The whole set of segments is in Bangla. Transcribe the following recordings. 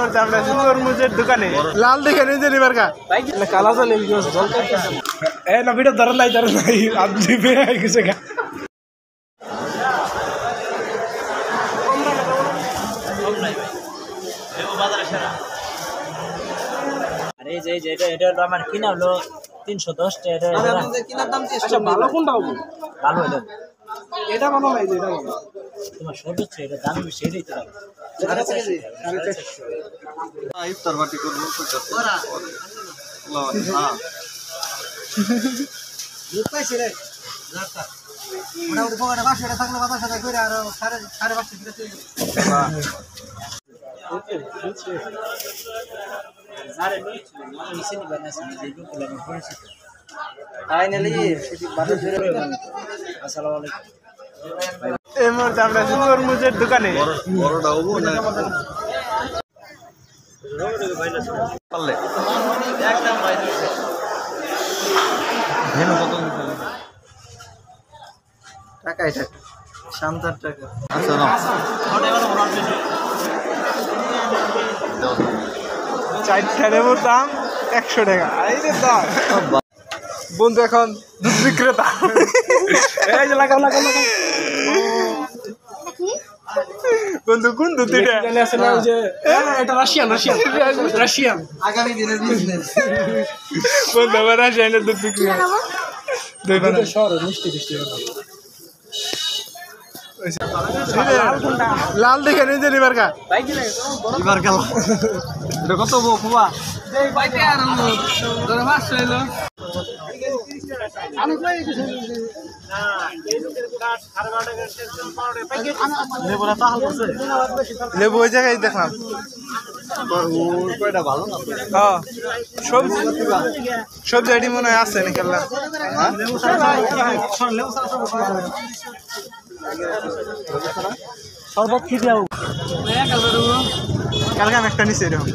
মুহূর্তে আমরা আছি তরমুজের দোকানে। লাল দেখে নিজে নিবার কা কালা চলে এ না ভিডিও ধরে নাই আজ দিবে কিছু গা আরে যে এটা আমার কিনা হলো 310 টাকা। এটা আমাদের কিনার দাম কি? আচ্ছা ভালো কোনটা হবে? ভালো হলো এটা ভালো নাই যে এটা ভালো। তোমার সর্বোচ্চ এটা দাম বেশি এটাই তো দাম। ইফতার পার্টি করবো কইতাছে ওরা হ্যাঁ দুধ পাইছে রে যাতা ওটা ওর পকেটে 500 টাকা থাকলে 500 টাকা কইরা আর 5.5 দিতে আরে নিচে নি বানাইছি যেগুলো আমি করেছি ফাইনালি সেটি বাজার ধরে আসসালামু আলাইকুম। এই মুহূর্তে আমরা আছি তরমুজের দোকানে। বড়টা হবো না পারলে একদম বাইরে ভেনু কত টাকা এটা 70 টাকা। আচ্ছা না চারটা লেবুর দাম 100 টাকা। এই যে দাম বন্ধু এখন দুধ বিক্রেতা। এই যে লাগাও বন্ধু কোন দুধ এটা? এটা রাশিয়ান আগামী দিনের বিজনেস। বন্ধু আবার রাশিয়ানের দুধ বিক্রি হয়। লাল দেখে নিজে নিবার কা এবার গেল এটা কত খুবা লেবু ওই জায়গায় দেখলাম। কয়টা ভালো না হ্যাঁ সবজি আইডি মনে হয় আছে না খেললাম। শরবত কি দাও কালকে আমি একটা নিচে এরকম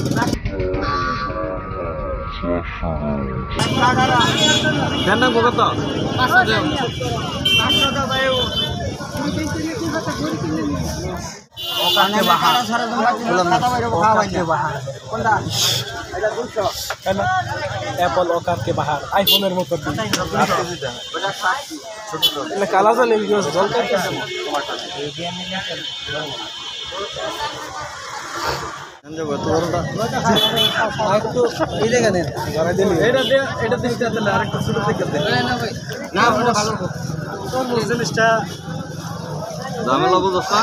দেন না কত অ্যাপল ওকার কে বাহার আইফোনের মতো কালা চলে জল ঝামেলা বুঝছ না